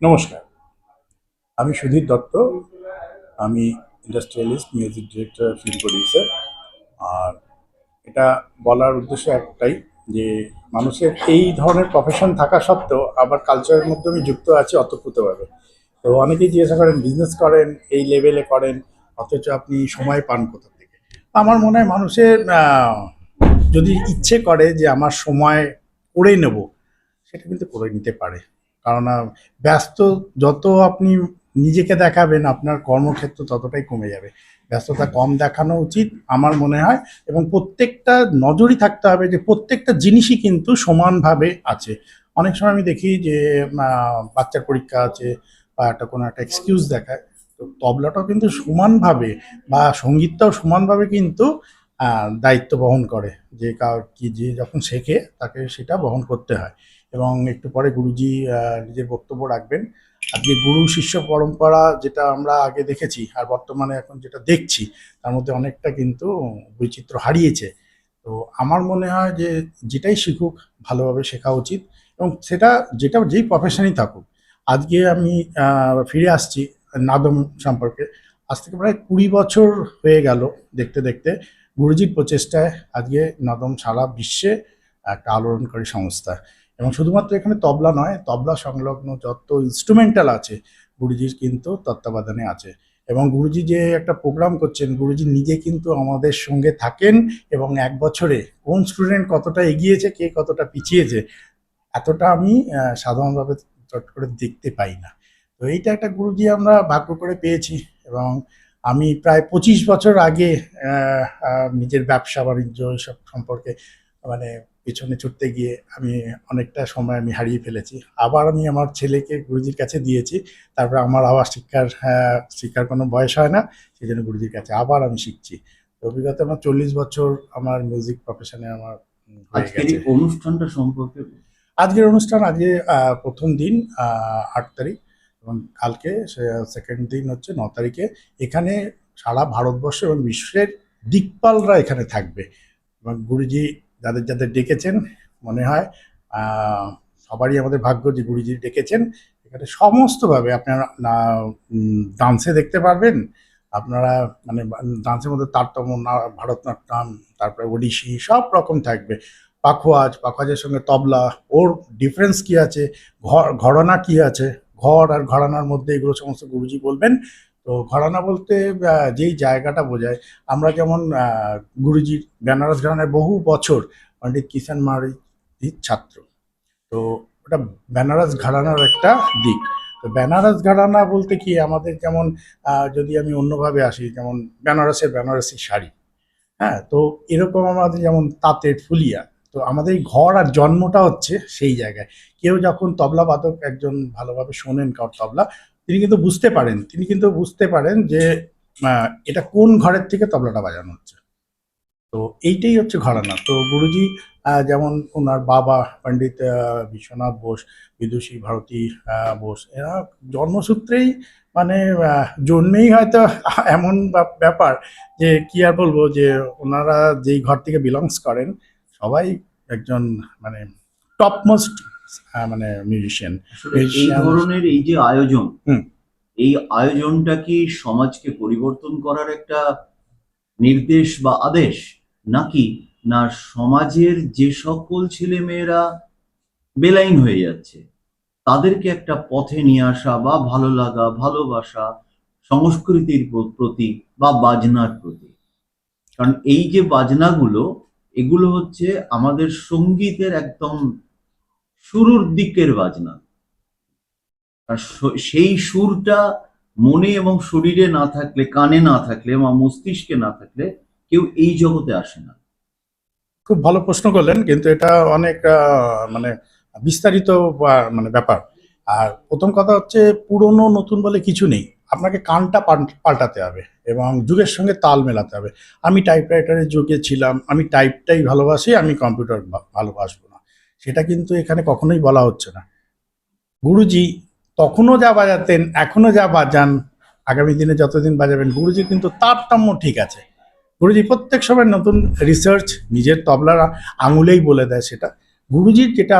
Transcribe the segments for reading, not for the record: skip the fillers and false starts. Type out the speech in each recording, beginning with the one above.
নমস্কার, আমি সুধীর দত্ত। আমি industrialist, music director, film producer. আর এটা বলার উদ্দেশ্য একটাই যে মানুষের এই ধরনের প্রফেশন থাকা সত্ত্বেও আবার কালচারের মধ্যে আমি যুক্ত আছি অতপ্রতভাবে। তো অনেকেই জিজ্ঞাসা করেন বিজনেস করেন, এই লেভেলে করেন, অথচ আপনি সময় পান কোথা থেকে। আমার মনে হয় মানুষের যদি ইচ্ছে করে যে আমার সময় করে নেব, সেটা কিন্তু করে নিতে পারে। কারণ ব্যস্ত যত আপনি নিজেকে দেখাবেন, আপনার কর্মক্ষেত্র ততটাই কমে যাবে। ব্যস্ততা কম দেখানো উচিত আমার মনে হয়, এবং প্রত্যেকটা নজরই থাকতে হবে যে প্রত্যেকটা জিনিসই কিন্তু সমানভাবে আছে। অনেক সময় আমি দেখি যে বাচ্চার পরীক্ষা আছে বা কোনো একটা এক্সকিউজ দেখায়, তো তবলাটাও কিন্তু সমানভাবে বা সঙ্গীতটাও সমানভাবে কিন্তু দায়িত্ব বহন করে। যে যখন শেখে তাকে সেটা বহন করতে হয়। এবং একটু পরে গুরুজি নিজের বক্তব্য রাখবেন। আজকে গুরু শিষ্য পরম্পরা যেটা আমরা আগে দেখেছি আর বর্তমানে এখন যেটা দেখছি, তার মধ্যে অনেকটা কিন্তু বৈচিত্র্য হারিয়েছে। তো আমার মনে হয় যে যেটাই শিখুক ভালোভাবে শেখা উচিত, এবং সেটা যেই প্রফেশনই থাকুক। আজকে আমি ফিরে আসছি নাদম সম্পর্কে। আজ থেকে প্রায় 20 বছর হয়ে গেল দেখতে দেখতে গুরুজির প্রচেষ্টায় আজকে নাদম সারা বিশ্বে একটা আলোড়নকারী সংস্থা। এবং শুধুমাত্র এখানে তবলা নয়, তবলা সংলগ্ন যত ইনস্ট্রুমেন্টাল আছে গুরুজির কিন্তু তত্ত্বাবধানে আছে। এবং গুরুজি যে একটা প্রোগ্রাম করছেন, গুরুজি নিজে কিন্তু আমাদের সঙ্গে থাকেন, এবং 1 বছরে কোন স্টুডেন্ট কতটা এগিয়েছে, কে কতটা পিছিয়েছে, এতটা আমি সাধারণভাবে চট করে দেখতে পাই না। তো এইটা একটা গুরুজি আমরা ভাগ্য করে পেয়েছি। এবং আমি প্রায় 25 বছর আগে নিজের ব্যবসা বাণিজ্য এসব সম্পর্কে মানে পিছনে ছুটতে গিয়ে আমি অনেকটা সময় আমি হারিয়ে ফেলেছি। আবার আমি আমার ছেলেকে গুরুজির কাছে দিয়েছি। তারপরে আমার আবার শিক্ষার কোনো বয়স হয় না, সেই জন্য গুরুজির কাছে আবার আমি শিখছি। তো বিগত আমার 40 বছর আমার মিউজিক প্রফেশনে আমার হয়ে গেছে। অনুষ্ঠানটা সম্পর্কে আজকের অনুষ্ঠান আজকে প্রথম দিন 8 তারিখ, এবং কালকে সেকেন্ড দিন হচ্ছে 9 তারিখে। এখানে সারা ভারতবর্ষ এবং বিশ্বের দিকপালরা এখানে থাকবে। এবং গুরুজি যাদের যাদের ডেকেছেন, মনে হয় সবারই আমাদের ভাগ্য যে গুরুজি ডেকেছেন, এখানে সমস্তভাবে আপনারা ডান্সে দেখতে পারবেন। আপনারা মানে ডান্সের মধ্যে তারতম্য, ভারতনাট্যম, তারপরে ওড়িশি সব রকম থাকবে। পাখোয়াজের সঙ্গে তবলা, ওর ডিফারেন্স কি আছে, ঘরানা কি আছে, ঘর আর ঘরানার মধ্যে এগুলো সমস্ত গুরুজি বলবেন। তো ঘরানা বলতে যেই জায়গাটা বোঝায়, আমরা যেমন গুরুজির বেনারস ঘরানায় বহু বছর পণ্ডিত কিষান মাহারাজজির ছাত্র। তো ওটা বেনারস ঘরানার একটা দিক। তো বেনারস ঘরানা বলতে কি, আমাদের যেমন যদি আমি অন্যভাবে আসি, যেমন বেনারসি শাড়ি, হ্যাঁ, তো এরকম আমাদের যেমন তাঁতের ফুলিয়া। তো আমাদের এই ঘর আর জন্মটা হচ্ছে সেই জায়গায়। কেউ যখন তবলা বাদক একজন ভালোভাবে শোনেন কার তবলা, তিনি কিন্তু বুঝতে পারেন যে এটা কোন ঘরের থেকে তবলাটা বাজানো হচ্ছে। তো এইটাই হচ্ছে ঘরানা। তো গুরুজি যেমন ওনার বাবা পণ্ডিত বিশ্বনাথ বোস, বিদুষী ভারতী বোস, এরা জন্মসূত্রেই মানে জন্মেই হয়তো এমন ব্যাপার যে কি আর বলবো, যে ওনারা যেই ঘর থেকে বিলংস করেন সবাই একজন মানে টপমোস্ট মানে মিউজিশিয়ান। এই ধরনের এই যে আয়োজন, এই আয়োজনটা কি সমাজকে পরিবর্তন করার একটা নির্দেশ বা আদেশ, নাকি না সমাজের যে সকল ছেলে মেয়েরা বেলাইন হয়ে যাচ্ছে তাদেরকে একটা পথে নিয়ে আসা, বা ভালো লাগা, ভালোবাসা সংস্কৃতির প্রতি বা বাজনার প্রতি? কারণ এই যে বাজনাগুলো, এগুলো হচ্ছে আমাদের সঙ্গীতের একদম শুরুর দিকের বাজনা। আর সেই সুরটা মনে এবং শরীরে না থাকলে, কানে না থাকলে বা মস্তিষ্কে না থাকলে কেউ এই জগতে আসে না। খুব ভালো প্রশ্ন করলেন, কিন্তু এটা অনেক মানে বিস্তারিত মানে ব্যাপার। আর প্রথম কথা হচ্ছে, পুরনো নতুন বলে কিছু নেই, আপনাকে কানটা পাল্টাতে হবে এবং যুগের সঙ্গে তাল মেলাতে হবে। আমি টাইপরাইটারের যুগে ছিলাম, আমি টাইপটাই ভালোবাসি, আমি কম্পিউটার ভালোবাসবো না, সেটা কিন্তু এখানে কখনোই বলা হচ্ছে না। গুরুজি তখনও যা বাজাতেন, এখনো যা বাজান, আগামী দিনে যতদিন বাজাবেন, গুরুজি কিন্তু তারতম্য ঠিক আছে। গুরুজি প্রত্যেক সময় নতুন রিসার্চ নিজের তবলার আঙুলেই বলে দেয় সেটা। গুরুজির যেটা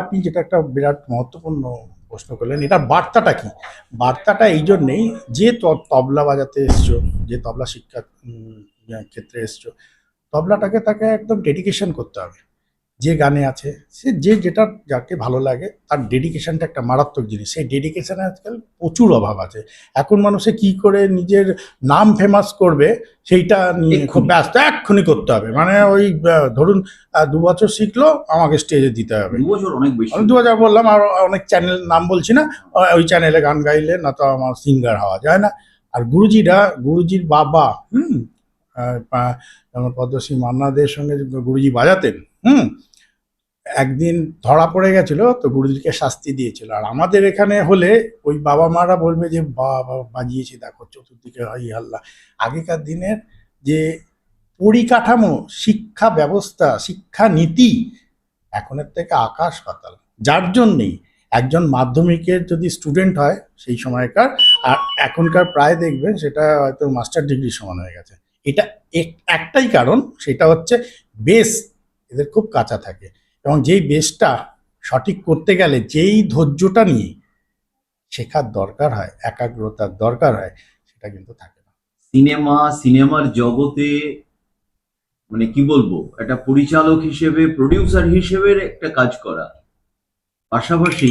একটা বিরাট মহত্বপূর্ণ প্রশ্ন করলেন, এটা বার্তাটা কি? বার্তাটা এই জন্যেই, যে তবলা বাজাতে এসছো, যে তবলা শিক্ষা ক্ষেত্রে এসছো, তাকে একদম ডেডিকেশন করতে হবে। যে গানে আছে, সে যেটা যাকে ভালো লাগে, তার ডেডিকেশনটা একটা মারাত্মক জিনিস। সেই ডেডিকেশনে আজকাল প্রচুর অভাব আছে। এখন মানুষে কি করে নিজের নাম ফেমাস করবে সেইটা নিয়ে খুব ব্যস্ত, এক্ষুনি করতে হবে। মানে ওই ধরুন 2 বছর শিখলো, আমাকে স্টেজে দিতে হবে। 2 বছর অনেক বেশি। 2 বছর বললাম, আর অনেক চ্যানেল নাম বলছি না, ওই চ্যানেলে গান গাইলে না তো আমার সিঙ্গার হওয়া যায় না। আর গুরুজির বাবা যেমন পদ্মশ্রী মান্না দের সঙ্গে গুরুজি বাজাতেন, একদিন ধরা পড়ে গেছিল, তো গুরুজিকে শাস্তি দিয়েছিল। আর আমাদের এখানে হলে ওই বাবা মারা বলবে যে বাবা বাজিয়েছে, দেখো চতুর্দিকে হাই হাল্লা। আগেকার দিনের যে পরিকাঠামো, শিক্ষা ব্যবস্থা, শিক্ষা নীতি এখনের থেকে আকাশ পাতাল। যার জন্যেই একজন মাধ্যমিকের যদি স্টুডেন্ট হয় সেই সময়কার, আর এখনকার প্রায় দেখবেন সেটা হয়তো মাস্টার ডিগ্রি সমান হয়ে গেছে। এটা একটাই কারণ, সেটা হচ্ছে বেস এদের খুব কাঁচা থাকে, এবং যেই বেসটা সঠিক করতে গেলে যেই ধৈর্যটা নিয়ে শেখার দরকার হয়, একাগ্রতার দরকার হয়, সেটা কিন্তু থাকে না। সিনেমার জগতে মানে কি বলবো, একটা পরিচালক হিসেবে, প্রডিউসার হিসেবে একটা কাজ করা, পাশাপাশি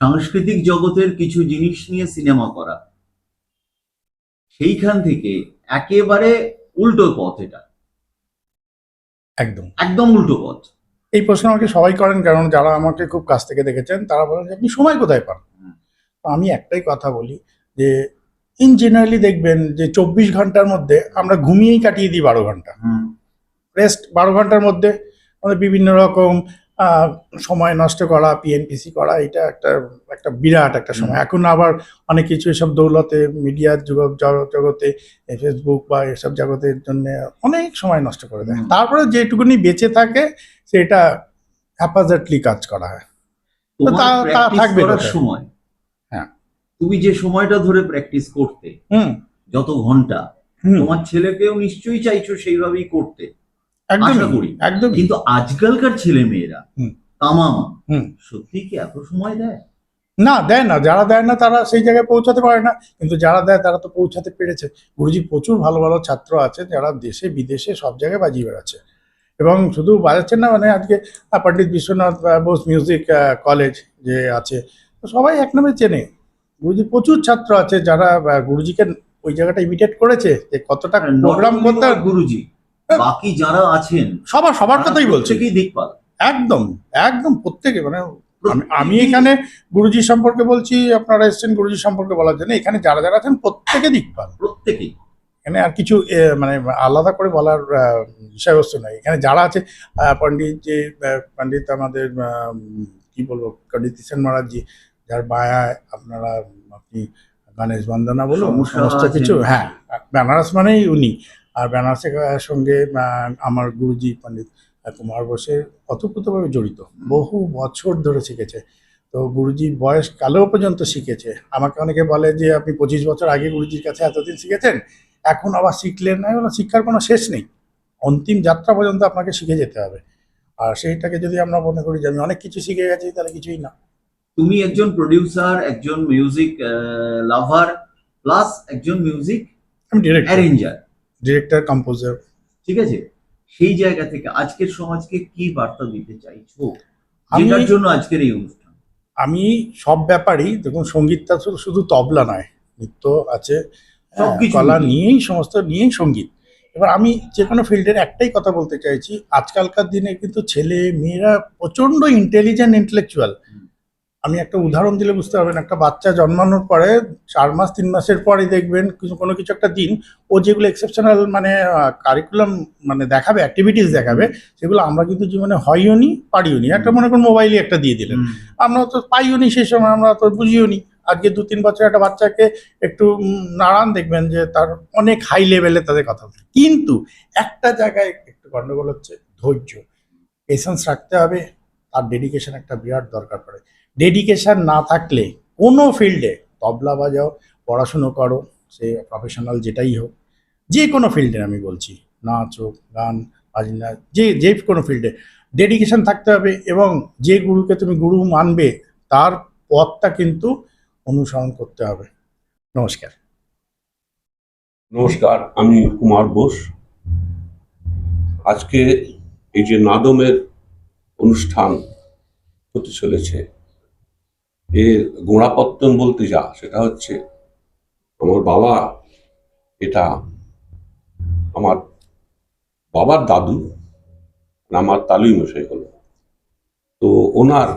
সাংস্কৃতিক জগতের কিছু জিনিস নিয়ে সিনেমা করা, সেইখান থেকে একেবারে উল্টো পথ। এটা একদম একদম উল্টো পথ। এই প্রশ্ন আমাকে সবাই করেন, কারণ যারা আমাকে খুব কাছ থেকে দেখেছেন তারা বলেন যে আপনি সময় কোথায় পান। আমি একটাই কথা বলি যে ইন জেনারেলি দেখবেন যে 24 ঘন্টার মধ্যে আমরা ঘুমিয়েই কাটিয়ে দিই 12 ঘন্টা। রেস্ট 12 ঘন্টার মধ্যে আমাদের বিভিন্ন রকম সময় নষ্ট করা, পিএনপিসি করা, এটা একটা বিরাট একটা সময়। এখন আবার অনেক কিছু এসব দৌলতে, মিডিয়ার জগতে, ফেসবুক বা এসব জগতের জন্য অনেক সময় নষ্ট করে দেয়। তারপরে যেটুকুনি বেঁচে থাকে সেটা হ্যাপাজার্টলি কাজ করা হয়। তা থাকবে সময়। হ্যাঁ, তুমি যে সময়টা ধরে প্র্যাকটিস করতে, যত ঘন্টা, তোমার ছেলেকেও নিশ্চয়ই চাইছো সেইভাবেই করতে, আশা করি। একদম। কিন্তু আজকালকার ছেলে মেয়েরা তামাম সত্যি কি এত সময় দেয়? না, দেয় না, যারা দেয় না তারা সেই জায়গায় পৌঁছাতে পারে না, কিন্তু যারা দেয় তারা তো পৌঁছাতে পেরেছে। গুরুজির প্রচুর ভালো ভালো ছাত্র আছে যারা দেশে বিদেশে সব জায়গায় বাজিয়ে বেড়াচ্ছে, এবং শুধু বাজাচ্ছেন না, মানে আজকে পণ্ডিত বিশ্বনাথ বোস মিউজিক কলেজ যে আছে, তো সবাই এক নামে চেনে। গুরুজির প্রচুর ছাত্র আছে যারা গুরুজিকে ওই জায়গাটা ইমিটেট করেছে, যে কতটা প্রোগ্রাম করতে গুরুজি, বাকি যারা আছেন সবার সবার তারা কথাই বলছি, প্রত্যেকেই দিকপাল। একদম একদম প্রত্যেকে, মানে আমি এখানে গুরুজি সম্পর্কে বলছি, আপনারা এসছেন গুরুজি সম্পর্কে বলার জন্য, এখানে যারা যারা আছেন প্রত্যেকে দিকপাল, প্রত্যেকেই। এখানে আর কিছু মানে আলাদা করে বলার বিষয়বস্তু নাই। এখানে যারা আছে পণ্ডিত যে পণ্ডিত আমাদের কি বলবো, পণ্ডিত কিষাণ মহারাজজি, যার বায়ায় আপনারা আপনি গণেশ বন্দনা বলুন, সমস্যা সমস্ত আছেন। কিছু, হ্যাঁ, বেনারস মানেই উনি। আর বেনারসের সঙ্গে আমার গুরুজি পণ্ডিত কুমার বোসের ওতপ্রোতভাবে জড়িত, বহু বছর ধরে শিখেছে। তো গুরুজির বয়স কালেও পর্যন্ত শিখেছে। আমাকে অনেকে বলে যে আপনি 25 বছর আগে গুরুজির কাছে এতদিন শিখেছেন, এখন আবার শিখলেন না, এগুলো শিক্ষার কোনো শেষ নেই, অন্তিম যাত্রা পর্যন্ত আপনাকে শিখে যেতে হবে। আর সেইটাকে যদি আমরা মনে করি যে আমি অনেক কিছু শিখে গেছি, তাহলে কিছুই না। তুমি একজন প্রডিউসার, একজন মিউজিক লাভার, প্লাস একজন মিউজিক আমি ডিরেক্টর, অ্যারেঞ্জার, কম্পোজার। ঠিক আছে? সেই জায়গা থেকে আজকের সমাজকে কি বার্তা দিতে চাইছো, আমি যেটার জন্য আজকের এই অনুষ্ঠান? আমি সব ব্যাপারই দেখুন, সঙ্গীতটা শুধু শুধু তবলা নয়, নৃত্য আছে, সবকিছু কলা মিলিয়ে। নিয়েই, সমস্ত নিয়েই সঙ্গীত। এবার আমি যে কোনো ফিল্ডের একটাই কথা বলতে চাইছি, আজকালকার দিনে কিন্তু ছেলে মেয়েরা প্রচণ্ড ইন্টেলিজেন্ট, ইন্টেলেকচুয়াল। আমি একটা উদাহরণ দিলে বুঝতে পারবেন, একটা বাচ্চা জন্মানোর পরে 4 মাস 3 মাসের পরে দেখবেন কোনো কিছু একটা দিন, ও যেগুলো এক্সেপশনাল মানে কারিকুলাম মানে দেখাবে, অ্যাক্টিভিটিস দেখাবে, সেগুলো আমরা কিন্তু জীবনে হইও নি, পারিও নি। একটা মনে করুন মোবাইলই একটা দিয়ে দিলেন, আমরা তো পাইও নি সেই সময়, আমরা তো বুঝিও নি। আজকে 2-3 বছর একটা বাচ্চাকে একটু নাড়ান, দেখবেন যে তার অনেক হাই লেভেলে তাদের কথা বলে। কিন্তু একটা জায়গায় একটু গন্ডগোল হচ্ছে, ধৈর্য, পেশেন্স রাখতে হবে। আর ডেডিকেশন একটা বিরাট দরকার পড়ে। ডেডিকেশন না থাকলে কোনো ফিল্ডে, তবলা বাজাও, পড়াশুনো করো, সে প্রফেশনাল যেটাই হোক, যে কোনো ফিল্ডে আমি বলছি, নাচ হোক, গান বাজনা, যে যে কোনো ফিল্ডে ডেডিকেশন থাকতে হবে, এবং যে গুরুকে তুমি গুরু মানবে তার পথটা কিন্তু অনুসরণ করতে হবে। নমস্কার। নমস্কার, আমি কুমার বোস। আজকে এই যে নাদমের অনুষ্ঠান হতে চলেছে, এর গোড়াপত্তন বলতে যা, সেটা হচ্ছে আমার বাবা, এটা আমার বাবার দাদু, আমার তালুই মশাই হলো। তো ওনার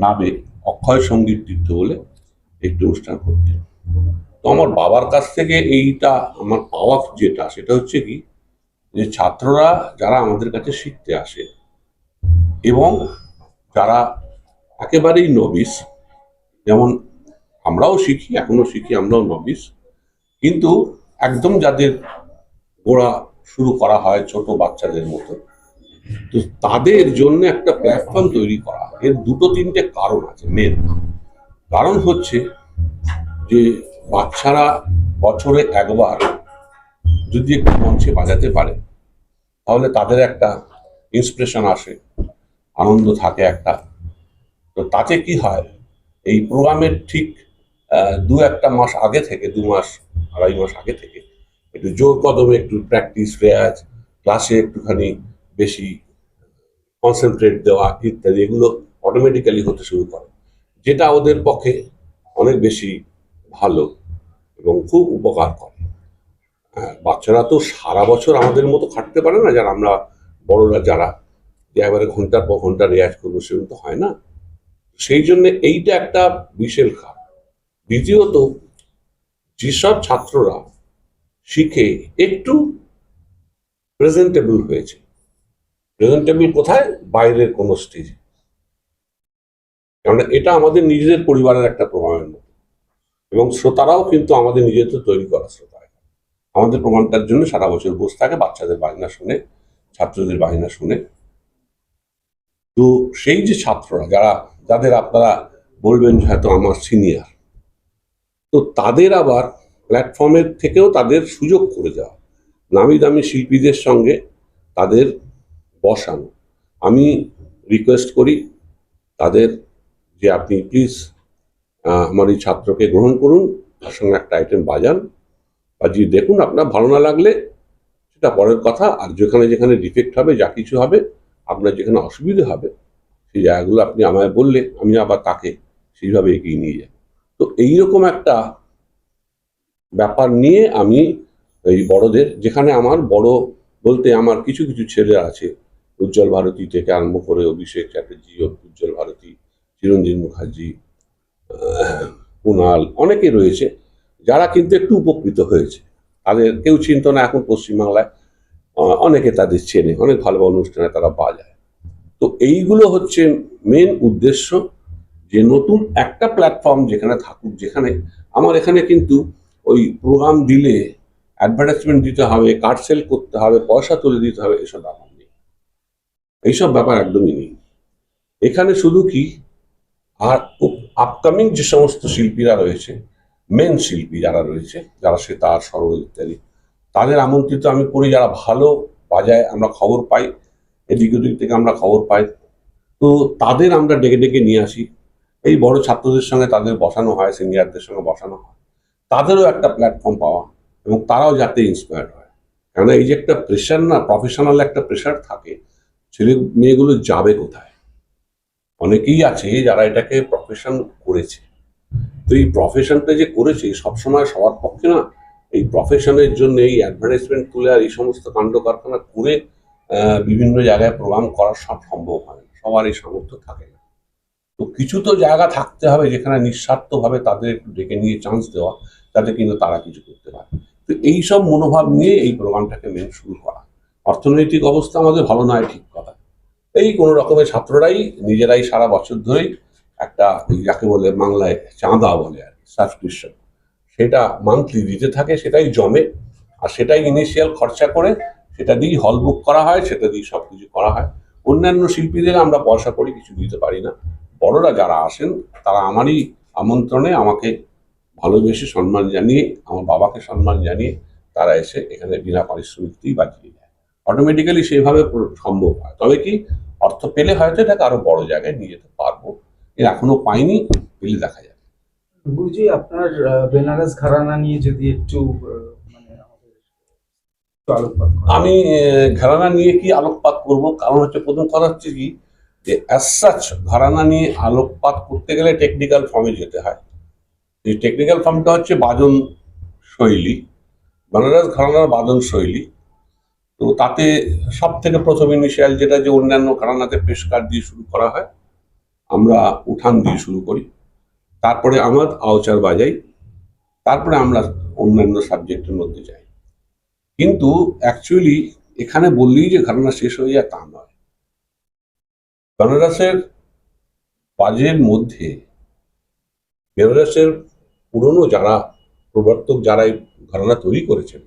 নামে অক্ষয় সঙ্গীত তীর্থ বলে একটি অনুষ্ঠান করতেন। তো আমার বাবার কাছ থেকে এইটা আমার পাওয়া যেটা, সেটা হচ্ছে কি, যে ছাত্ররা যারা আমাদের কাছে শিখতে আসে এবং যারা একেবারেই নবিস, যেমন আমরাও শিখি, এখনো শিখি, আমরাও নবিস, কিন্তু একদম যাদের গোড়া শুরু করা হয় ছোট বাচ্চাদের মতো, তো তাদের জন্য একটা প্ল্যাটফর্ম তৈরি করা। এর 2-3টে কারণ আছে। মেন কারণ হচ্ছে যে বাচ্চারা বছরে একবার যদি একটু মঞ্চে বাজাতে পারে, তাহলে তাদের একটা ইন্সপিরেশন আসে, আনন্দ থাকে একটা। তো তাতে কি হয়, এই প্রোগ্রামের ঠিক 2-1 মাস আগে থেকে, 2 মাস 2.5 মাস আগে থেকে একটু জোর কদমে একটু প্র্যাকটিস, রেয়াজ, ক্লাসে একটুখানি বেশি কনসেন্ট্রেট দেওয়া ইত্যাদি, এগুলো অটোমেটিক্যালি হতে শুরু করে, যেটা ওদের পক্ষে অনেক বেশি ভালো এবং খুব উপকার করে। বাচ্চারা তো সারা বছর আমাদের মতো খাটতে পারে না, যারা আমরা বড়রা যারা, যে একবারে ঘন্টার পর ঘন্টা রেয়াজ করবো, সেরকম তো হয় না। সেই জন্য এইটা একটা বিশেষ কারণ। দ্বিতীয়ত, যেসব ছাত্ররা শিখে একটু প্রেজেন্টেবল হয়েছে, প্রেজেন্টেবল কোথায়, বাইরের কোনো স্টেজে, কারণ এটা আমাদের নিজেদের পরিবারের একটা প্রমাণের মতো, এবং শ্রোতারাও কিন্তু আমাদের নিজেদের তৈরি করা শ্রোতা, আমাদের প্রমাণটার জন্য সারা বছর বসে থাকে, বাচ্চাদের বাজনা শুনে, ছাত্রদের বাজনা শুনে। তো সেই যে ছাত্ররা যাদের আপনারা বলবেন হয়তো আমার সিনিয়র, তো তাদের আবার প্ল্যাটফর্মের থেকেও তাদের সুযোগ করে দেওয়া, নামি দামি শিল্পীদের সঙ্গে তাদের বসানো। আমি রিকোয়েস্ট করি তাদের যে আপনি প্লিজ আমার এই ছাত্রকে গ্রহণ করুন, তার সঙ্গে একটা আইটেম বাজিয়ে দেখুন। আপনার ভালো না লাগলে সেটা পরের কথা। আর যেখানে যেখানে ডিফেক্ট হবে, যা কিছু হবে, আপনার যেখানে অসুবিধা হবে, সেই জায়গাগুলো আপনি আমায় বললে আমি আবার তাকে সেইভাবে এগিয়ে নিয়ে যাব। তো এইরকম একটা ব্যাপার নিয়ে আমি এই বড়দের, যেখানে আমার বড় বলতে আমার কিছু কিছু ছেলে আছে, উজ্জ্বল ভারতী থেকে আরম্ভ করে অভিষেক চ্যাটার্জি, উজ্জ্বল ভারতী, চিরঞ্জিত মুখার্জি, কুণাল, অনেকে রয়েছে যারা কিন্তু একটু উপকৃত হয়েছে। তাদের কেউ চিনত না, এখন পশ্চিমবাংলায় অনেকে তাদের চেনে, অনেক ভালো ভালো অনুষ্ঠানে তারা বাজায়। তো এইগুলো হচ্ছে মেন উদ্দেশ্য, যে নতুন একটা প্ল্যাটফর্ম যেখানে থাকুক, যেখানে আমার এখানে কিন্তু ওই প্রোগ্রাম দিলে অ্যাডভার্টাইজমেন্ট দিতে হবে, কার্ড সেল করতে হবে, পয়সা তুলে দিতে হবে, এসব ব্যাপার নেই। এইসব ব্যাপার একদমই নেই এখানে। শুধু কি, আর আপকামিং যে সমস্ত শিল্পীরা রয়েছে, মেন শিল্পী যারা রয়েছে, যারা সেতার, সরোদ ইত্যাদি, তাদের আমন্ত্রিত আমি করি। যারা ভালো বাজায়, আমরা খবর পাই, এদিক ওদিক থেকে আমরা খবর পাই, তো তাদের আমরা ডেকে ডেকে নিয়ে আসি। এই বড় ছাত্রদের সঙ্গে তাদের বসানো হয়, সিনিয়রদের সঙ্গে বসানো হয়, তাদেরও একটা প্ল্যাটফর্ম পাওয়া, এবং তারাও যাতে ইন্সপায়ার হয়। কেননা এই যে একটা প্রেশার না, প্রফেশনাল একটা প্রেশার থাকে, ছেলে মেয়েগুলো যাবে কোথায়? অনেকেই আছে যারা এটাকে প্রফেশন করেছে, তো এই প্রফেশনটা যে করেছে সবসময় সবার পক্ষে না এই প্রফেশনের জন্য এই অ্যাডভার্টাইজমেন্ট তুলে আর এই সমস্ত কাণ্ড কারখানা করে বিভিন্ন জায়গায় প্রোগ্রাম করা সম্ভব হয় না, সবার এই সামর্থ্য থাকে না। তো কিছু তো জায়গা থাকতে হবে যেখানে নিঃস্বার্থভাবে তাদের একটু ডেকে নিয়ে চান্স দেওয়া, যাতে কিন্তু তারা কিছু করতে পারে। তো এইসব মনোভাব নিয়ে এই প্রোগ্রামটাকে মেন শুরু করা। অর্থনৈতিক অবস্থা আমাদের ভালো নয়, ঠিক কথা। এই কোনো রকমের ছাত্ররাই নিজেরাই সারা বছর ধরেই একটা, যাকে বলে বাংলায় চাঁদা বলে আর কি, সাবস্ক্রিপশন, সেটা মান্থলি দিতে থাকে, সেটাই জমে, আর সেটাই ইনিশিয়াল খরচা করে সেটা দিয়েই হল বুক করা হয়, সেটা দিয়ে সবকিছু করা হয়। অন্যান্য শিল্পীদের আমরা পয়সা করি কিছু দিতে পারি না। বড়রা যারা আসেন তারা আমারই আমন্ত্রণে আমাকে ভালোবেসে সম্মান জানিয়ে, আমার বাবাকে সম্মান জানিয়ে তারা এসে এখানে বিনা পারিশ্রমিকতেই বাজিয়ে দেয়। অটোমেটিক্যালি সেইভাবে সম্ভব হয়। তবে কি, অর্থ পেলে হয়তো এটাকে আরো বড় জায়গায় নিয়ে যেতে পারবো, এখনো পাইনি, পেলে দেখা যাবে। গুরুজি, আপনার বেনারস ঘরানা নিয়ে যদি একটু মানে আমাদের একটু আলোকপাত করেন। আমি ঘরানা নিয়ে কি আলোকপাত করব? কারণ হচ্ছে, প্রথম কথা হচ্ছে কি, যে অ্যাজ সাচ ঘরানা নিয়ে আলোকপাত করতে গেলে টেকনিক্যাল ফর্মে যেতে হয়। এই টেকনিক্যাল ফর্মটা হচ্ছে বাদন শৈলী, বেনারস ঘরানার বাদন শৈলী। তো তাতে সব থেকে প্রথম ইনিশিয়াল যেটা, যে অন্যান্য ঘরানাতে পেশকার দিয়ে শুরু করা হয়, আমরা উঠান দিয়ে শুরু করি, তারপরে আমার আওচার বাজাই, তারপরে আমরা অন্যান্য সাবজেক্টের মধ্যে যাই। কিন্তু অ্যাকচুয়ালি এখানে বললেই যে ঘরানা শেষ হয়ে যায় তা নয়। বেনারসের বাজের মধ্যে, বেনারসের পুরনো যারা প্রবর্তক, যারা এই ঘরানা তৈরি করেছেন,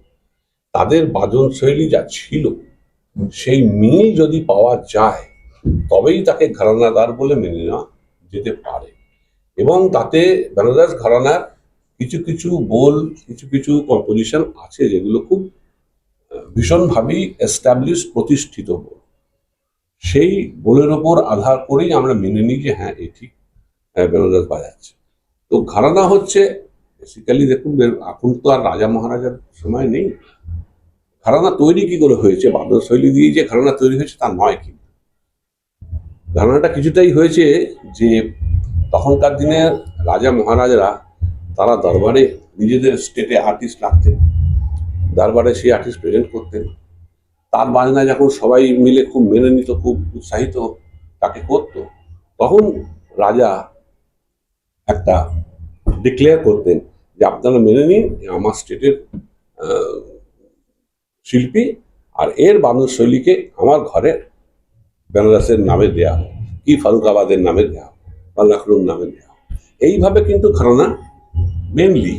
তাদের বাদন শৈলী যা ছিল, সেই মিল যদি পাওয়া যায় তবেই তাকে ঘরানাদার বলে মেনে নেওয়া যেতে পারে। এবং তাতে বেনারস ঘরানার কিছু কিছু বোল, কিছু কিছু কম্পোজিশন আছে যেগুলো খুব ভীষণভাবেই এস্টাবলিশ, প্রতিষ্ঠিত বোল। সেই বোলের ওপর আধার করেই আমরা মেনে নিই যে হ্যাঁ, এ ঠিক বেনারস বাজাচ্ছে। তো ঘরানা হচ্ছে বেসিক্যালি, দেখুন এখন তো আর রাজা মহারাজার সময় নেই। ঘরানা তৈরি কি করে হয়েছে, বাদন শৈলী দিয়ে যে ঘরানা তৈরি হয়েছে তা নয়। কিন্তু ঘরানাটা কিছুটাই হয়েছে যে তখনকার দিনে রাজা মহারাজারা তারা দরবারে নিজেদের স্টেটে আর্টিস্ট রাখতেন, দরবারে সেই আর্টিস্ট প্রেজেন্ট করতেন। তার বাজনা যখন সবাই মিলে খুব মেনে নিত, খুব উৎসাহিত তাকে করত, তখন রাজা একটা ডিক্লেয়ার করতেন যে আপনারা মেনে নিন, আমার স্টেটের শিল্পী, আর এর বাদন শৈলীকে আমার ঘরের বেনারসের নামে দেয়া হোক, কি ফারুকাবাদের নামে দেওয়া হোক, বা লখনৌর নামে দেওয়া হোক। এইভাবে কিন্তু ঘরানা মেনলি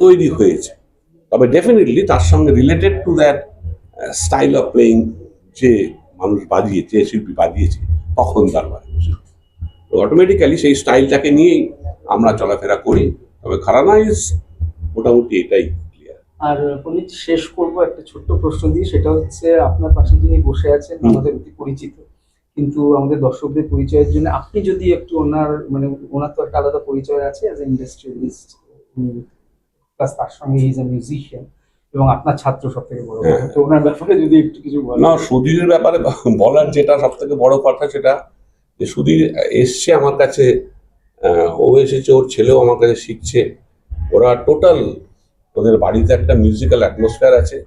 তৈরি হয়েছে। তবে ডেফিনেটলি তার সঙ্গে related to that style of playing, যে মানুষ বাজিয়েছে, যে শিল্পী বাজিয়েছে তখন দরবারে বসে, তো অটোমেটিক্যালি সেই স্টাইলটাকে নিয়েই আমরা চলাফেরা করি। তবে ঘরানা ইজ মোটামুটি এটাই ক্লিয়ার। আর পণ্ডিত, শেষ করব একটা ছোট্ট প্রশ্ন দিয়ে, সেটা হচ্ছে আপনার পাশে যিনি বসে আছেন আমাদের অতি পরিচিত, কিন্তু আমাদের দর্শকদের পরিচয়ের জন্য আপনি যদি একটু ওনার তো একটা আলাদা পরিচয় আছে অ্যাজ এ ইন্ডাস্ট্রিয়ালিস্ট, প্লাস তার সঙ্গে ইজ এ মিউজিশিয়ান এবং আপনার ছাত্র সব থেকে বড় কথা। হ্যাঁ। তো ওনার ব্যাপারে যদি একটু কিছু বলেন। না, সুধীরের ব্যাপারে বলার যেটা সব থেকে বড় কথা সেটা যে সুধীর এসছে আমার কাছে, ও এসেছে, ওর ছেলেও আমার কাছে শিখছে। ওরা টোটাল, ওদের বাড়িতে একটা মিউজিক্যাল অ্যাটমসফিয়ার আছে,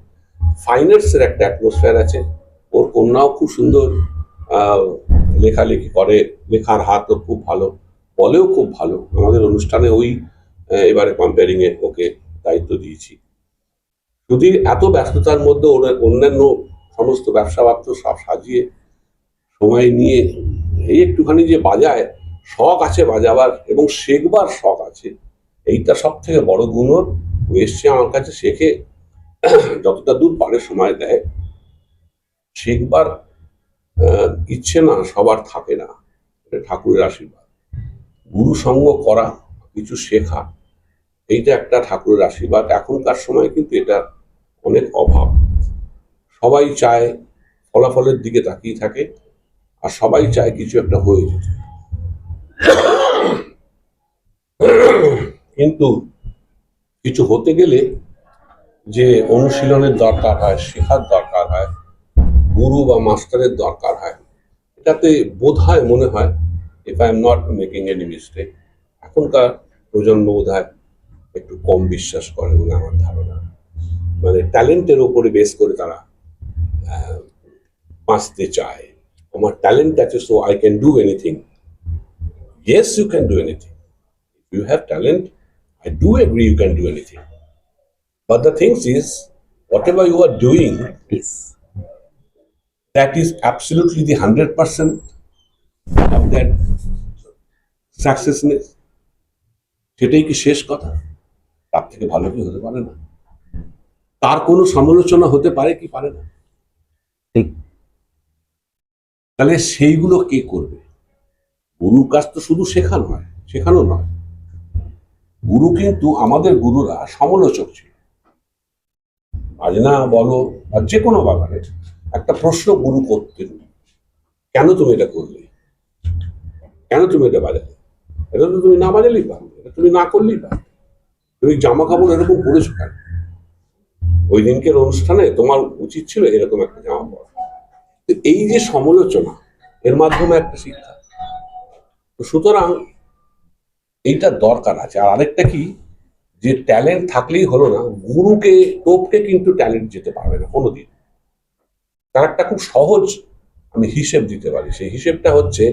ফাইন আর্টসের একটা অ্যাটমসফিয়ার আছে। ওর কন্যাও খুব সুন্দর লেখালেখি করে, লেখার হাত ওর খুব ভালো, বলেও খুব ভালো। আমাদের অনুষ্ঠানে ওই এবারে কম্পেয়ারিং এ ওকে দায়িত্ব দিয়েছি। যদি এত ব্যস্ততার মধ্যে ওর অন্যান্য সমস্ত ব্যবসা বার্তা সব সাজিয়ে সময় নিয়ে এই একটুখানি যে বাজায়, শখ আছে বাজাবার এবং শেখবার শখ আছে, এইটা সব থেকে বড় গুণ ওর। ও এসছে আমার কাছে, শেখে, যতটা দূর পারে সময় দেয়। শেখবার ইচ্ছে না সবার থাকে না, এটা ঠাকুরের আশীর্বাদ। গুরু সঙ্গ করা, কিছু শেখা, এইটা একটা ঠাকুরের আশীর্বাদ। এখনকার সময় কিন্তু এটা অনেক অভাব। সবাই চায়, ফলাফলের দিকে তাকিয়ে থাকে, আর সবাই চায় কিছু একটা হয়ে যেতে। কিন্তু কিছু হতে গেলে যে অনুশীলনের দরকার হয়, শেখার দরকার হয়, গুরু বা মাস্টারের দরকার হয়, এটাতে বোধ হয়, মনে হয়, if I am not making any mistake, এখনকার প্রজন্ম বোধ হয় একটু কম বিশ্বাস করে বলে আমার ধারণা। মানে ট্যালেন্টের ওপরে বেস করে তারা বাঁচতে চায়। আমার ট্যালেন্ট আছে, so I can do anything. Yes, you can do anything. You have talent, I do agree, you can do anything. But the thing is, whatever you are doing, that is absolutely the 100% of that successness. সেটাই কি শেষ কথা? তার থেকে ভালো কি হতে পারে না? তার কোনো সমালোচনা হতে পারে কি পারে না? ঠিক। তাহলে সেইগুলো কে করবে? গুরুর কাজ তো শুধু শেখানো নয়। গুরু কিন্তু, আমাদের গুরুরা সমালোচক ছিল। বাজনা বলো বা যে কোনো ব্যাপারে একটা প্রশ্ন গুরু করতেন, কেন তুমি এটা করলে, কেন তুমি এটা বাজালে, এটা তো তুমি না বাজালেই পারবে, এটা তুমি না করলেই পারবে, তুমি জামা কাপড় এরকম পরেছো কেন, ওই দিনকের অনুষ্ঠানে তোমার উচিত ছিল এরকম একটা জামা পরা। এই যে সমালোচনা, এর মাধ্যমে একটা শিক্ষা। সুতরাং এইটা দরকার আছে। আর আরেকটা কি, যে ট্যালেন্ট থাকলেই হলো না, গুরুকে টোপকে কিন্তু ট্যালেন্ট যেতে পারবে না কোনোদিন। তার একটা খুব সহজ আমি হিসেব দিতে পারি। সেই হিসেবটা হচ্ছে,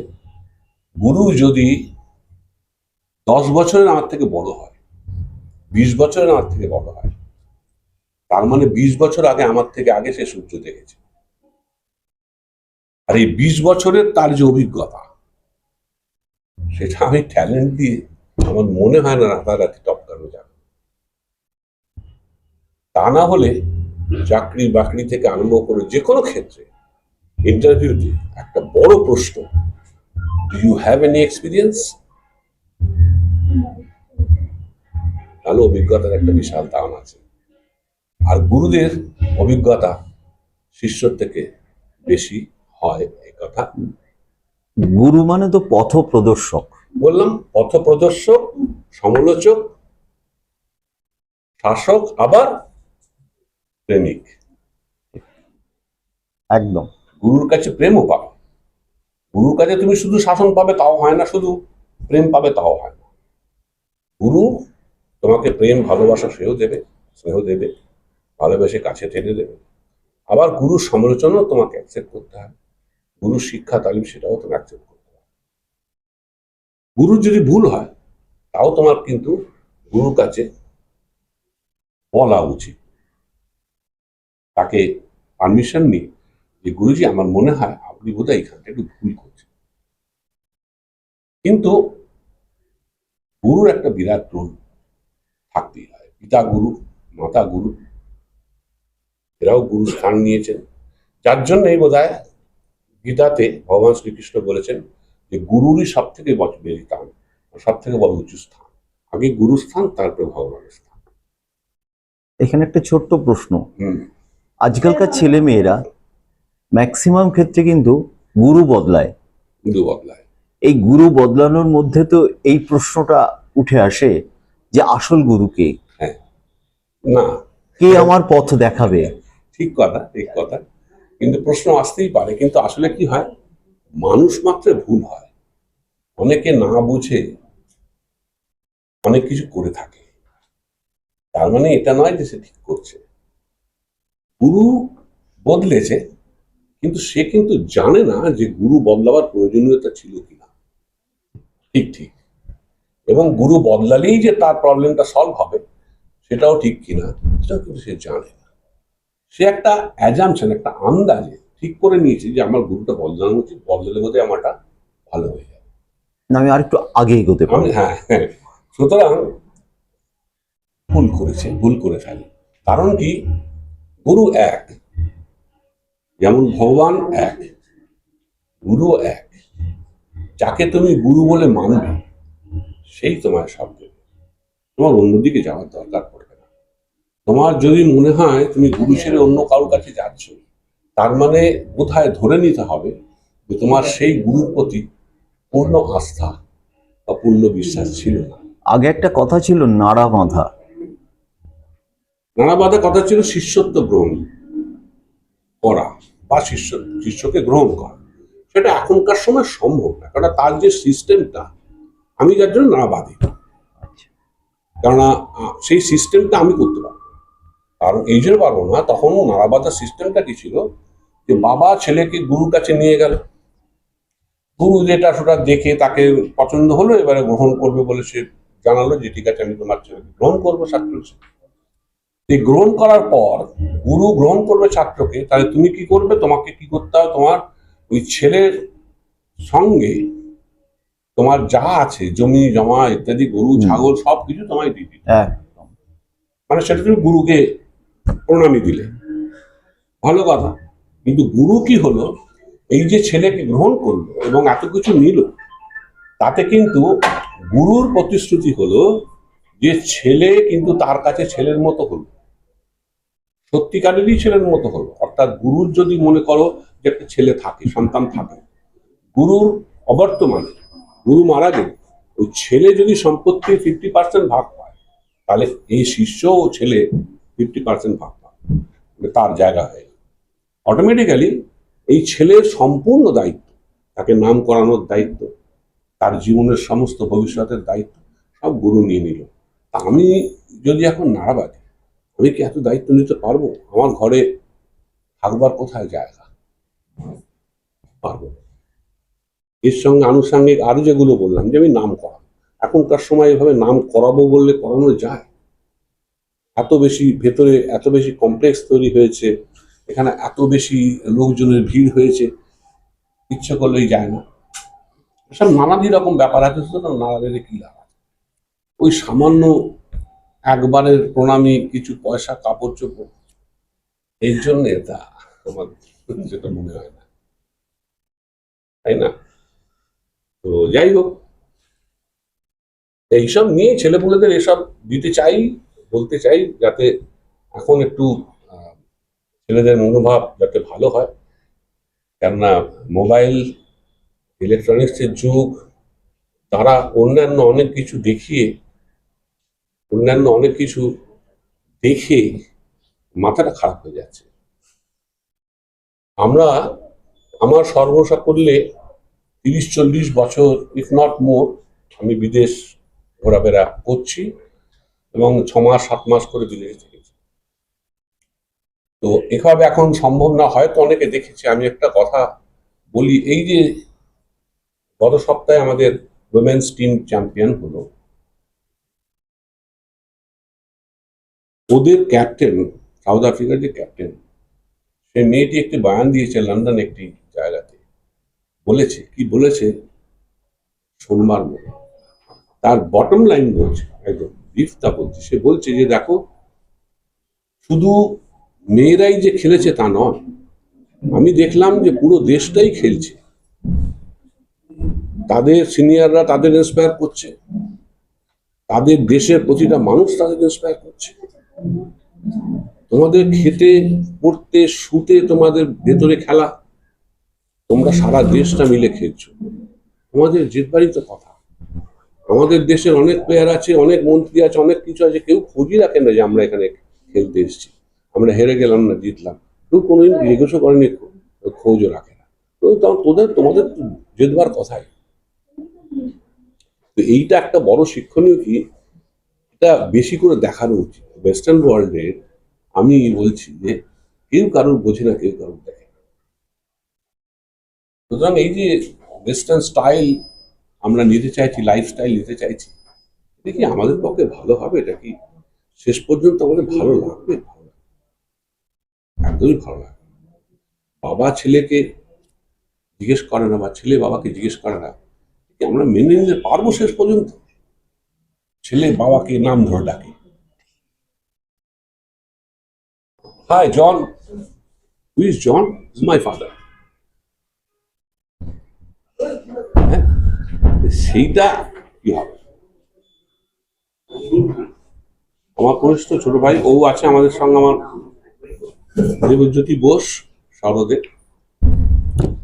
গুরু যদি 10 বছরের আমার থেকে বড় হয়, 20 বছরের আমার থেকে বড় হয়, তার মানে 20 বছর আগে আমার থেকে আগে সে সূর্য দেখেছে। আর এই 20 বছরের তার যে অভিজ্ঞতা, সেটা আমি ট্যালেন্ট দিয়ে আমার মনে হয় না রাতারাতি টপকানো যাবে। তা না হলে চাকরি বাকরি থেকে আরম্ভ করে যে কোনো ক্ষেত্রে ইন্টারভিউতে একটা বড় প্রশ্ন, do you have any experience? তাহলে অভিজ্ঞতার একটা বিশাল দাম আছে। আর গুরুদের অভিজ্ঞতা শিষ্যর থেকে বেশি হয়, এই কথা। গুরু মানে তো পথ প্রদর্শক। বললাম, পথ প্রদর্শক, সমালোচক, শাসক, আবার প্রেমিক। একদম। গুরুর কাছে প্রেমও পাবে। গুরুর কাছে তুমি শুধু শাসন পাবে তাও হয় না, শুধু প্রেম পাবে তাও হয় না। গুরু তোমাকে প্রেম ভালোবাসা সেও দেবে, স্নেহ দেবে, ভালোবেসে কাছে টেনে দেবে। আবার গুরুর সমালোচনাও তোমাকে অ্যাকসেপ্ট করতে হবে। গুরুর শিক্ষা তালিম সেটাও তোমাকে অ্যাকসেপ্ট করতে হবে। গুরুর যদি ভুল হয়, তাও তোমার কিন্তু গুরুর কাছে বলা উচিত, তাকে পারমিশন নিয়ে, যে গুরুজি আমার মনে হয় আপনি বোধহয় এখানটা একটু ভুল করছেন। কিন্তু গুরুর একটা বিরাট রোল থাকতেই হয়। পিতা গুরু, মাতা গুরু, এরাও গুরু স্থান নিয়েছেন। যার জন্যই বোধহয় গীতাতে ভগবান শ্রীকৃষ্ণ বলেছেন যে গুরুরই সব থেকে বেশি স্থান, সব থেকে বড় উঁচু স্থান। আগে গুরুস্থান, তারপরে ভগবানের স্থান। এখানে একটা ছোট্ট প্রশ্ন। হুম। আজকালকার ছেলে মেয়েরা ম্যাক্সিমাম ক্ষেত্রে কিন্তু গুরু বদলায়, কিন্তু বদলায়। এই গুরু বদলানোর মধ্যে তো এই প্রশ্নটা উঠে আসে যে আসল গুরু কে, হ্যাঁ, না, কে আমার পথ দেখাবে। ঠিক কথা, ঠিক কথা। কিন্তু প্রশ্ন আসতেই পারে, কিন্তু আসলে কি হয়, মানুষ মাত্র ভুল হয়, অনেকে না বুঝে অনেক কিছু করে থাকে। তার মানে এটা নয় যে সে ঠিক করছে। গুরু বদলেছে, কিন্তু সে কিন্তু জানে না যে গুরু বদলাবার প্রয়োজনীয়তা ছিল কিনা। ঠিক ঠিক। এবং গুরু বদলালেই যে তার প্রবলেমটা সলভ হবে সেটাও ঠিক কিনা সেটাও কিন্তু সে জানে না। সে একটা অ্যাজামশন, একটা আন্দাজে ঠিক করে নিয়েছে যে আমার গুরুটা বদলানো উচিত, বদলালে বোধহয় আমারটা ভালো হয়ে যাবে। না, আমি আরেকটু আগে এগোতে পারি। হ্যাঁ হ্যাঁ, সুতরাং ভুল করেছে, ভুল করে ফেলে। কারণ কি, গুরু এক, যেমন ভগবান এক, গুরু এক। যাকে তুমি গুরু বলে মানবে সেই তোমায় সব দেবে, তোমার অন্যদিকে যাওয়ার দরকার পড়বে না। তোমার যদি মনে হয় তুমি গুরু ছেড়ে অন্য কারোর কাছে যাচ্ছ, তার মানে বোধহয় ধরে নিতে হবে যে তোমার সেই গুরুর প্রতি পূর্ণ আস্থা বা পূর্ণ বিশ্বাস ছিল না। আগে একটা কথা ছিল নাড়া বাঁধা। নানা বাধা কথা ছিল শিষ্যত্ব গ্রহণ করা বা শিষ্যকে গ্রহণ করা। সেটা এখনকার সময় সম্ভব না, কারণ তার যে সিস্টেমটা, আমি যার জন্য না বাধি, কেননা সেই সিস্টেমটা আমি করতে পারবো না। কারণ এই জন্য পারবো না, তখন নাড়াবাঁধার সিস্টেমটা কি ছিল যে বাবা ছেলেকে গুরুর কাছে নিয়ে গেল, গুরু যেটা সেটা দেখে তাকে পছন্দ হলো, এবারে গ্রহণ করবে বলে সে জানালো যে ঠিক আছে আমি তোমার ছেলেকে গ্রহণ করবো ছাত্র হিসেবে। এই গ্রহণ করার পর গুরু গ্রহণ করবে ছাত্রকে, তাহলে তুমি কি করবে, তোমাকে কি করতে হবে, তোমার ওই ছেলের সঙ্গে তোমার যা আছে জমি জমা ইত্যাদি, গরু ছাগল সবকিছু তোমায় দিয়ে দিতে হবে। মানে সেটা তুমি গুরুকে প্রণামী দিলে, ভালো কথা। কিন্তু গুরু কি হলো, এই যে ছেলেকে গ্রহণ করলো এবং এত কিছু নিল, তাতে কিন্তু গুরুর প্রতিশ্রুতি হলো যে ছেলে কিন্তু তার কাছে ছেলের মতো হলো, সত্যিকারেরই ছেলের মতো হলো। অর্থাৎ গুরুর যদি মনে করো যে একটা ছেলে থাকে, সন্তান থাকে, গুরুর অবর্তমানে গুরু মারা গেলে ওই ছেলে যদি সম্পত্তির 50% ভাগ পায়, তাহলে এই শিষ্য ও ছেলে 50% ভাগ পায়, মানে তার জায়গা হয়ে গেল। অটোমেটিক্যালি এই ছেলের সম্পূর্ণ দায়িত্ব, তাকে নাম করানোর দায়িত্ব, তার জীবনের সমস্ত ভবিষ্যতের দায়িত্ব সব গুরু নিয়ে নিল। তা আমি যদি এখন নাড়াবাদি, আমি কি এত দায়িত্ব নিতে পারবো? আমার ঘরে থাকবার কোথায় জায়গা? পারবো না। এর সঙ্গে আনুষঙ্গিক আরো যেগুলো বললাম, যে আমি নাম করাবো, এখনকার সময় এভাবে নাম করাবো বললে করানো যায়? এত বেশি ভেতরে এত বেশি কমপ্লেক্স তৈরি হয়েছে, এখানে এত বেশি লোকজনের ভিড় হয়েছে, ইচ্ছে করলেই যায় না। সব নানাদি রকম ব্যাপার আছে, সুতরাং নানাদের কি লাভ আছে? ওই সামান্য একবারের প্রণামী, কিছু পয়সা, কাপড় চোপড়, এর জন্য তা আমার যেটা মনে হয় না, তাই না? তো যাই হোক, এইসব নিয়ে ছেলেপুলেদের এসব দিতে চাই, বলতে চাই, যাতে এখন একটু ছেলেদের মনোভাব যাতে ভালো হয়। কেননা মোবাইল, ইলেকট্রনিক্সের যুগ, তারা অন্যান্য অনেক কিছু দেখিয়ে, অন্যান্য অনেক কিছু দেখে মাথাটা খারাপ হয়ে যাচ্ছে। আমরা, আমার সর্বসা করলে 30-40 বছর, ইফ নট মোর, আমি বিদেশ ঘোরাফেরা করছি এবং 6 মাস 7 মাস করে বিদেশ থেকেছি। তো এভাবে এখন সম্ভব না, হয়তো অনেকে দেখেছি। আমি একটা কথা বলি, এই যে গত সপ্তাহে আমাদের উইমেন্স টিম চ্যাম্পিয়ন হলো, ওদের ক্যাপ্টেন, সাউথ আফ্রিকার যে ক্যাপ্টেন, সেই মেয়েটি একটি বয়ান দিয়েছে লন্ডন একটি জায়গাতে। বলেছে কি বলেছে সোমবার মনে, তার বটম লাইন বলছে, একদম ব্রিফটা বলছে, সে বলছে যে দেখো, শুধু মেয়েরাই যে খেলেছে তা নয়, আমি দেখলাম যে পুরো দেশটাই খেলছে, তাদের সিনিয়ররা তাদের ইন্সপায়ার করছে, তাদের দেশের প্রতিটা মানুষ তাদের ইন্সপায়ার করছে। তোমাদের খেতে, পড়তে, শুতে তোমাদের ভেতরে খেলা, তোমরা সারা দেশটা মিলে খেলছো, আমাদের জেদবারই তো কথা। আমাদের দেশের অনেক প্লেয়ার আছে, অনেক মন্ত্রী আছে, অনেক কিছু আছে, কেউ খোঁজই রাখেন না যে আমরা এখানে খেলতে এসেছি, আমরা হেরে গেলাম না জিতলাম, কেউ কোনোদিন জিজ্ঞেসও করেনি, খোঁজও রাখে না। তো তোমাদের তো জেদবার কথাই। তো এইটা একটা বড় শিক্ষণীয় কি, এটা বেশি করে দেখানো উচিত ওয়েস্টার্ন ওয়ার্ল্ডের। আমি বলছি যে কেউ কারোর বোঝে না, কেউ কারোর দেখে না। সুতরাং এই যে ওয়েস্টার্ন স্টাইল আমরা নিতে চাইছি, লাইফস্টাইল নিতে চাইছি, এটা কি আমাদের পক্ষে ভালো হবে? এটা কি শেষ পর্যন্ত আমাদের ভালো লাগবে? একদমই ভালো লাগবে। বাবা ছেলেকে জিজ্ঞেস করে না, বা ছেলে বাবাকে জিজ্ঞেস করে না, আমরা মেনে নিতে পারবো শেষ পর্যন্ত? ছেলে বাবাকে নাম ধরে ডাকে, hi John, who is John? Is my father. সেইটা কি হবে? আমার কনিষ্ঠ ছোট ভাই ও আছে আমাদের সঙ্গে, আমার দেবজ্যোতি বোস সরদে।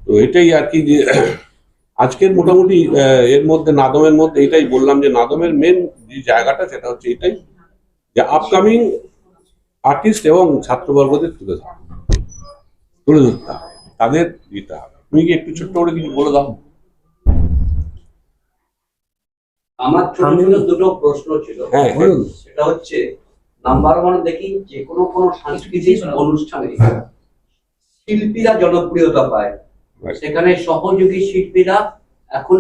তো এটাই আর কি, যে আজকের মোটামুটি এর মধ্যে নাদমের মধ্যে এটাই বললাম, যে নাদমের মেন যে জায়গাটা সেটা হচ্ছে এটাই, যে আপকামিং আর্টিস্ট এবং ছাত্রবর্গদের তুলে ধরতে হবে, তাদের দিতে হবে। তুমি কি একটু ছোট্ট করে কিছু বলে দাও? আমার ছোট ছোট দুটো প্রশ্ন ছিল। হ্যাঁ, সেটা হচ্ছে, নাম্বার ওয়ান, দেখি যে কোনো সাংস্কৃতিক অনুষ্ঠানে শিল্পীরা জনপ্রিয়তা পায়, সেখানে সহযোগী শিল্পীরা এখন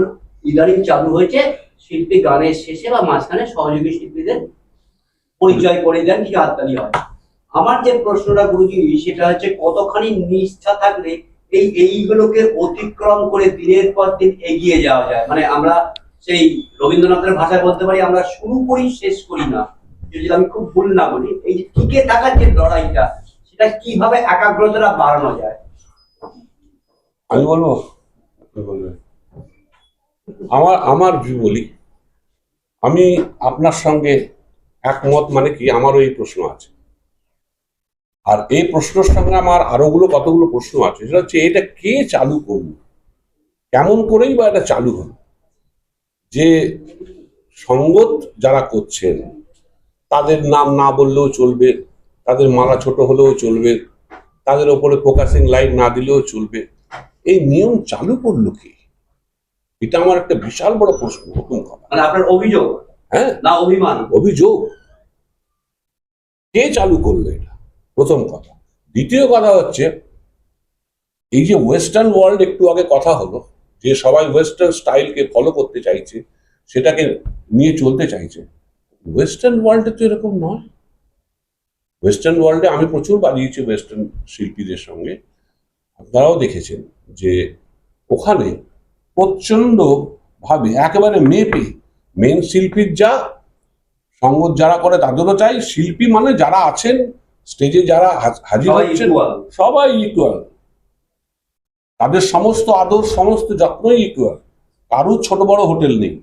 ইদানিং চালু হয়েছে, শিল্পী গানের শেষে বা মাঝখানে সহযোগী শিল্পীদের পরিচয় করে দেন, কিছু হাততালি হয়। আমার যে প্রশ্নটা গুরুজি, সেটা হচ্ছে কতখানি নিষ্ঠা থাকলে এইগুলোকে অতিক্রম করে দিনের পর দিন এগিয়ে যাওয়া যায়। মানে আমরা সেই রবীন্দ্রনাথের ভাষায় বলতে পারি, আমরা শুরু করি শেষ করি না, যদি আমি খুব ভুল না বলি। এই যে টিকে থাকার যে লড়াইটা, সেটা কিভাবে একাগ্রতাটা বাড়ানো যায়? আমি বলবো, আমার view বলি, আমি আপনার সঙ্গে একমত। মানে কি, আমারও এই প্রশ্ন আছে, আর এই প্রশ্নের সঙ্গে আমার কতগুলো প্রশ্ন আছে। সেটা হচ্ছে, এটা কে চালু করলো, কেমন করেই বা এটা চালু হলো? যে সঙ্গত যারা করছেন তাদের নাম না বললেও চলবে, তাদের মালা ছোট হলেও চলবে, তাদের ওপরে ফোকাসিং লাইট না দিলেও চলবে, এই নিয়ম চালু করলো কে? এটা আমার একটা বিশাল বড় প্রশ্ন। প্রথম কথা, মানে আপনার অভিযোগ, হ্যাঁ, না অভিমান? অভিযোগ, কে চালু করলো এটা, প্রথম কথা। দ্বিতীয় কথা হচ্ছে, এই যে ওয়েস্টার্ন ওয়ার্ল্ড, একটু আগে কথা হলো যে সবাই ওয়েস্টার্ন স্টাইলকে ফলো করতে চাইছে, সেটাকে নিয়ে চলতে চাইছে। ওয়েস্টার্ন ওয়ার্ল্ডে তো এরকম নয়। ওয়েস্টার্ন ওয়ার্ল্ডে আমি প্রচুর বাজিয়েছি ওয়েস্টার্ন শিল্পীদের সঙ্গে, আপনারাও দেখেছেন যে ওখানে প্রচন্ড ভাবে একেবারে মেপে মেন শিল্পীর যা সঙ্গত যারা করে তাদেরও চাই, শিল্পী মানে যারা আছেন স্টেজে, যারা হাজির হচ্ছেন, সবাই ইকুয়াল, তাদের সমস্ত আদর, সমস্ত যত্নই ইকুয়াল, কারুর ছোট বড় হোটেল নেই।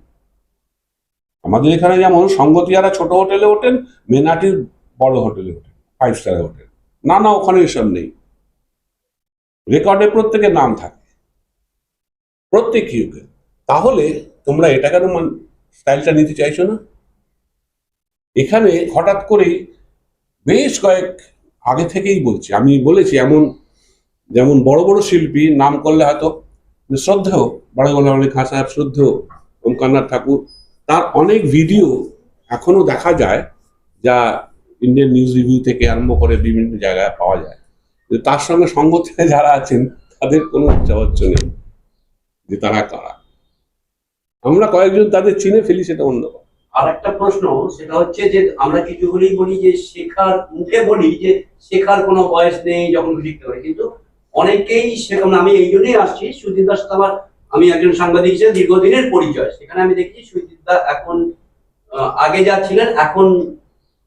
আমাদের এখানে যেমন সঙ্গতিয়ারা ছোট হোটেলে ওঠেন, মেনাটির বড় হোটেলে ওঠেন, 5 স্টার হোটেল, না ওখানে এসব নেই। রেকর্ডে প্রত্যেকের নাম থাকে, প্রত্যেক ইউকে। তাহলে তোমরা এটা কেন স্টাইলটা নিতে চাইছো না? এখানে হঠাৎ করেই বেশ কয়েক আগে থেকেই বলছি, আমি বলেছি, যেমন বড় বড় শিল্পী নাম করলে হয়তো শ্রদ্ধেয়, বড় অনেক খান সাহেব শ্রদ্ধেয়, ওমকারনাথ ঠাকুর, তার অনেক ভিডিও এখনো দেখা যায়, যা ইন্ডিয়ান নিউজ রিভিউ থেকে আরম্ভ করে বিভিন্ন জায়গায় পাওয়া যায়। তার সঙ্গে সঙ্গতে যারা আছেন তাদের কোনো উচ্চাবাচ্য নেই যে তারা কারা। আমরা কয়েকজন তাদের চিনে ফেলি, সেটা অন্য। আর একটা প্রশ্ন, সেটা হচ্ছে যে আমরা কিছু হলেই বলি যে শেখার, মুখে বলি যে শেখার কোনো বয়স নেই, যখন শিখতে পারি, কিন্তু অনেকেই শেখান। আমি এই জন্যই আসছি, সুজিত দার সাথে আমি একজন সাংবাদিক হিসেবে দীর্ঘদিনের পরিচয়। সেখানে আমি দেখছি সুজিত দা এখন আগে যা ছিলেন, এখন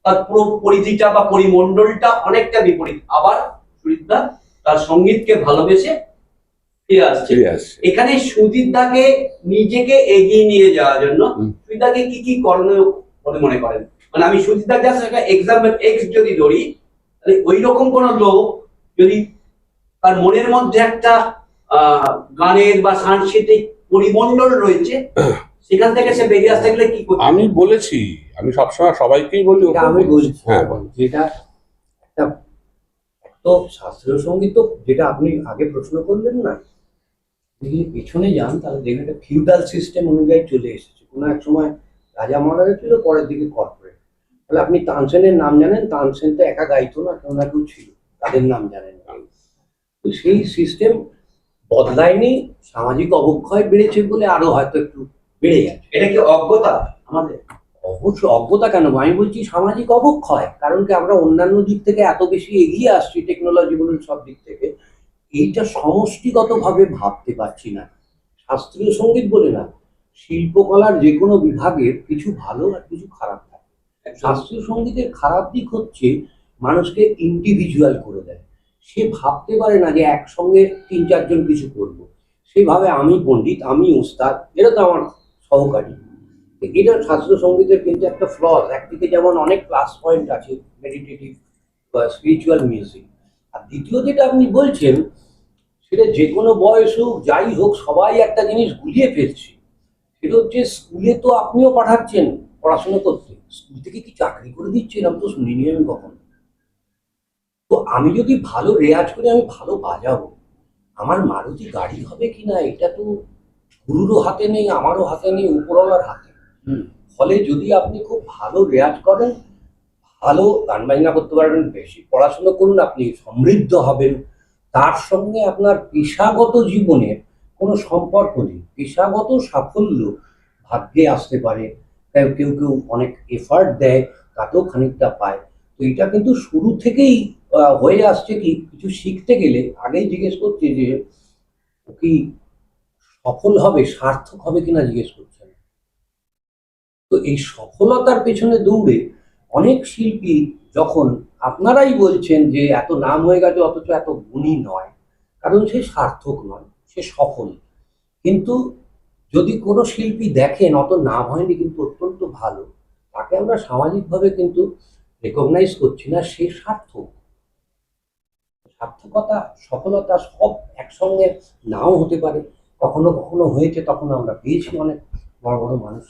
তার পুরো পরিধিটা বা পরিমণ্ডলটা অনেকটা বিপরীত। আবার সুজিত দা তার সঙ্গীতকে ভালোবেসে ফিরে আসছে। এখানে সুজিত দাকে নিজেকে এগিয়ে নিয়ে যাওয়ার জন্য সুজিত দাকে কি করণীয় বলে মনে করেন? মানে আমি সুজিত দাকে জাস্ট একটা এক্সাম্পল এক্স যদি ধরি, তাহলে ওই রকম কোন লোক যদি তার মনের মধ্যে একটা গানের বা সাংস্কৃতিক পরিমণ্ডল রয়েছে, সেখান থেকে সে বেরিয়ে আসতে গেলে কি করতে আমি বলেছি, আমি সবসময় সবাইকেই বলি, এটা আমি বলছি, হ্যাঁ যেটা একটা তো শাস্ত্রীয় সঙ্গীত, তো যেটা আপনি আগে প্রশ্ন করলেন না, যদি পেছনে যান তাহলে দেখবেন একটা ফিউডাল সিস্টেম অনুযায়ী চলে এসেছে। কোনো এক সময় রাজা মহারাজা ছিল, পরের দিকে কর্পোরেট। তাহলে আপনি তানসেনের নাম জানেন, তানসেন তো একা গাইতো না, কেউ না কেউ ছিল, তাদের নাম জানেন না। তো সেই সিস্টেম বদলায়নি, সামাজিক অবক্ষয় বেড়েছে বলে আরো হয়তো একটু বেড়ে গেছে। এটা কি অজ্ঞতা আমাদের? অবশ্য অজ্ঞতা কেন, আমি বলছি সামাজিক অবক্ষয়। কারণ কি, আমরা অন্যান্য দিক থেকে এত বেশি এগিয়ে আসছি, টেকনোলজি বলুন সব দিক থেকে, এইটা সমষ্টিগতভাবে ভাবতে পারছি না। শাস্ত্রীয় সঙ্গীত বলে না, শিল্পকলার যে কোনো বিভাগের কিছু ভালো আর কিছু খারাপ থাকে। শাস্ত্রীয় সঙ্গীতের খারাপ দিক হচ্ছে মানুষকে ইন্ডিভিজুয়াল করে দেয়। সে ভাবতে পারে না যে একসঙ্গে 3-4 জন কিছু করব। সেভাবে আমি পণ্ডিত, আমি উস্তাদ, এটা তো আমার সহকারী। এটা শাস্ত্রীয় সঙ্গীতের কিন্তু একটা ফ্লস। একদিকে যেমন অনেক প্লাস পয়েন্ট আছে, মেডিটেটিভ বা স্পিরিচুয়াল মিউজিক, আর দ্বিতীয় যেটা আপনি বলছেন, সেটা যে কোনো বয়স হোক যাই হোক, সবাই একটা জিনিস গুলিয়ে ফেলছে। সেটা হচ্ছে স্কুলে তো আপনিও পাঠাচ্ছেন পড়াশোনা করতে, স্কুল থেকে কি চাকরি করে দিচ্ছে এরকম তো শুনিনি আমি কখনো। তো আমি যদি ভালো রেয়াজ করে আমি ভালো বাজাবো, আমার মারুতি গাড়ি হবে কিনা এটা তো গুরুরও হাতে নেই, আমারও হাতে নেই, উপরওয়ালার হাতে। ফলে যদি আপনি খুব ভালো রেয়াজ করেন, ভালো গান বাজনা করতে পারবেন, বেশি পড়াশোনা করুন, আপনি সমৃদ্ধ হবেন। তার সঙ্গে আপনার পেশাগত জীবনের কোনো সম্পর্ক নেই। পেশাগত সাফল্য ভাগ্যে আসতে পারে, তাই কেউ কেউ অনেক এফার্ট দেয়, তাতেও খানিকটা পায়। তো এটা কিন্তু শুরু থেকেই হয়ে আসছে। কি কিছু শিখতে গেলে আগেই জিজ্ঞেস করছে যে ও কি সফল হবে, সার্থক হবে কিনা জিজ্ঞেস করছেন। তো এই সফলতার পেছনে দৌড়ে অনেক শিল্পী, যখন আপনারাই বলছেন যে এত নাম হয়ে গেছে অথচ এত গুণী নয়, কারণ সে সার্থক নয়, সে সফল। কিন্তু যদি কোনো শিল্পী দেখেন অত নাম হয়নি কিন্তু অত্যন্ত ভালো, তাকে আমরা সামাজিকভাবে কিন্তু রেকগনাইজ করছি না, সে সার্থক। সার্থকতা সফলতা সব একসঙ্গে নাও হতে পারে, কখনো কখনো হয়েছে, তখন আমরা পেয়েছি অনেক বড় বড় মানুষ।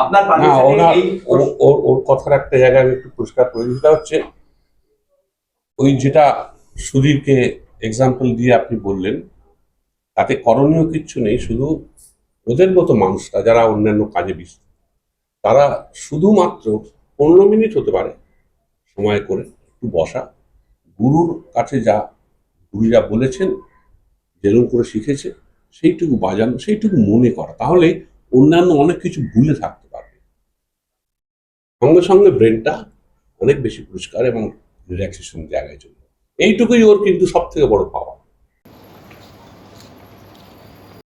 আপনার না, পারমিশনে ওনার এই ওর কথার একটা জায়গায় আমি একটু পরিষ্কার করে দিই। সেটা হচ্ছে ওই যেটা সুধীরকে এক্সাম্পল দিয়ে আপনি বললেন, তাতে করণীয় কিচ্ছু নেই। শুধু ওদের মতো মানুষরা যারা অন্যান্য কাজে ব্যস্ত, তারা শুধুমাত্র 15 মিনিট হতে পারে সময় করে একটু বসা, গুরুর কাছে গুরু যা বলেছেন, যেরকম করে শিখেছে সেইটুকু বাজানো, সেইটুকু মনে করা, তাহলে অন্যান্য অনেক কিছু ভুলে থাকতে পারবে। সঙ্গে সঙ্গে ব্রেনটা অনেক বেশি পরিষ্কার এবং রিল্যাক্সেশন জায়গায় চলে, এইটুকুই ওর কিন্তু সব থেকে বড় পাওয়া।